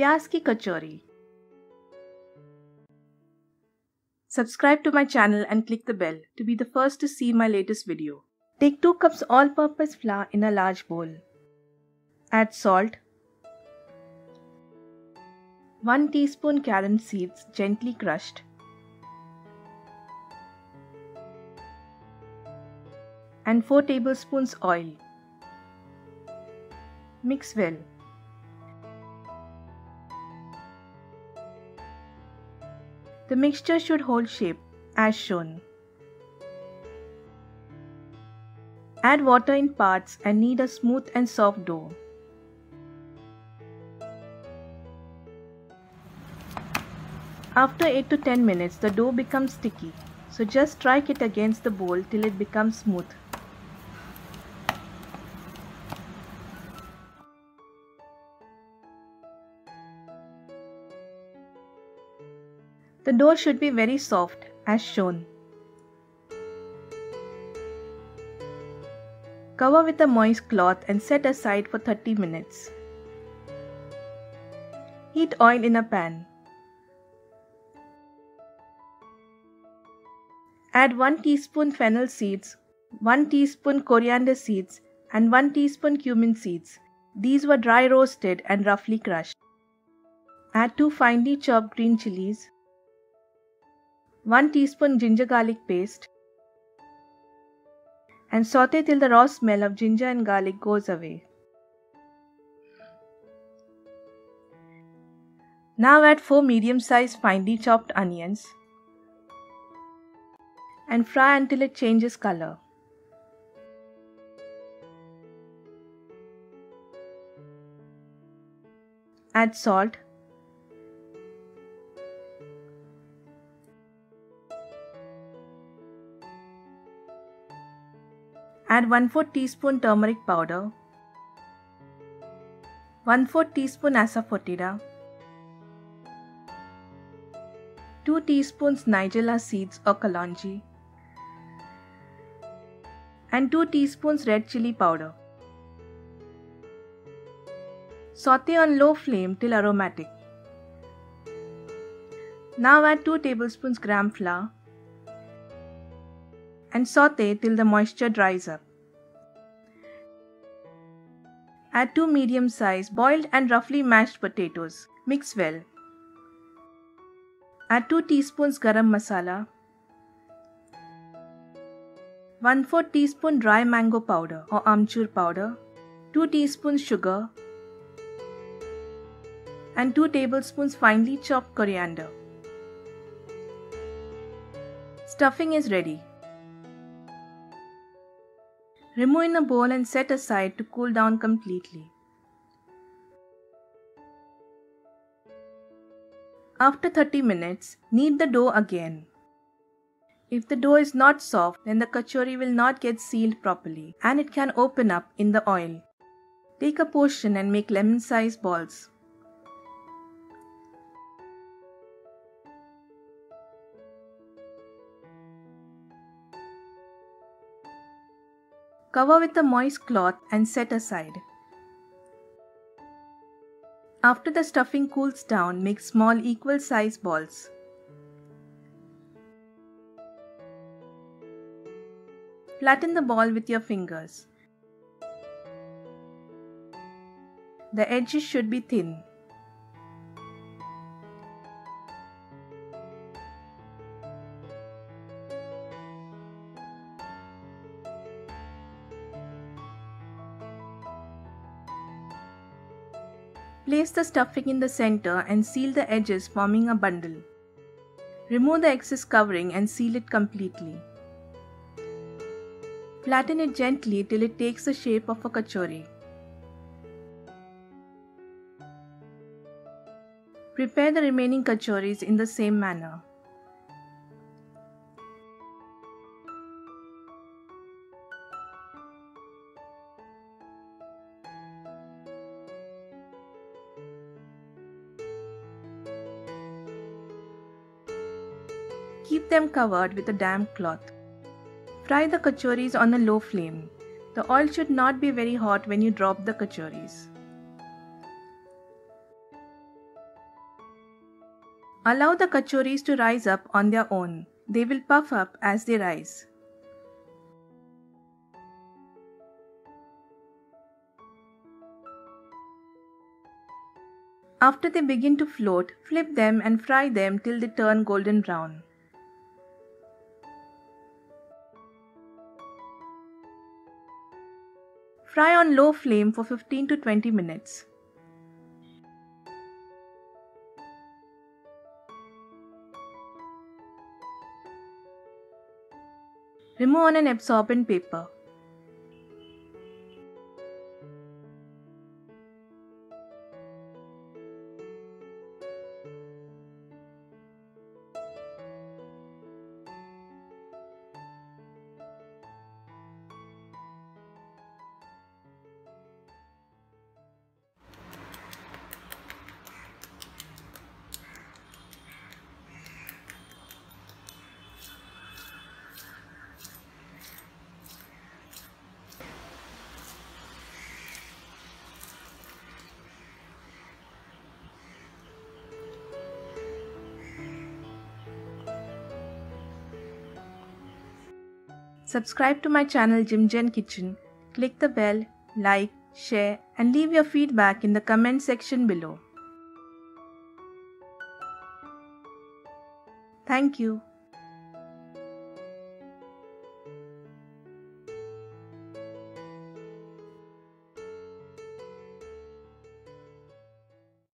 प्याज की कचौरी. Subscribe to my channel and click the bell to be the first to see my latest video. Take 2 cups all-purpose flour in a large bowl. Add salt, 1 teaspoon carom seeds gently crushed, and 4 tablespoons oil. Mix well. The mixture should hold shape as shown. Add water in parts and knead a smooth and soft dough. After 8 to 10 minutes, the dough becomes sticky, so just strike it against the bowl till it becomes smooth. The dough should be very soft as shown. Cover with a moist cloth and set aside for 30 minutes. Heat oil in a pan. Add 1 teaspoon fennel seeds, 1 teaspoon coriander seeds and 1 teaspoon cumin seeds. These were dry roasted and roughly crushed. Add 2 finely chopped green chilies, 1 teaspoon ginger garlic paste, and saute till the raw smell of ginger and garlic goes away. Now add 4 medium-sized finely chopped onions and fry until it changes color. Add salt, add 1/4 teaspoon turmeric powder, 1/4 teaspoon asafoetida, 2 teaspoons nigella seeds or kalonji, and 2 teaspoons red chili powder. Saute on low flame till aromatic. Now add 2 tablespoons gram flour and saute till the moisture dries up. Add 2 medium-sized boiled and roughly mashed potatoes. Mix well. Add 2 teaspoons garam masala, 1/4 teaspoon dry mango powder or amchur powder, 2 teaspoons sugar, and 2 tablespoons finely chopped coriander. Stuffing is ready. Remove in a bowl and set aside to cool down completely. After 30 minutes, knead the dough again. If the dough is not soft, then the kachori will not get sealed properly and it can open up in the oil. Take a portion and make lemon-sized balls. Cover with a moist cloth and set aside. After the stuffing cools down, make small equal-sized balls. Flatten the ball with your fingers. The edges should be thin. Place the stuffing in the center and seal the edges, forming a bundle. Remove the excess covering and seal it completely. Flatten it gently till it takes the shape of a kachori. Prepare the remaining kachoris in the same manner. Keep them covered with a damp cloth. Fry the kachoris on a low flame. The oil should not be very hot when you drop the kachoris. Allow the kachoris to rise up on their own. They will puff up as they rise. After they begin to float, flip them and fry them till they turn golden brown. Fry on low flame for 15 to 20 minutes. Remove on an absorbent paper. Subscribe to my channel Jim Jen Kitchen, click the bell, like, share and leave your feedback in the comment section below. Thank you.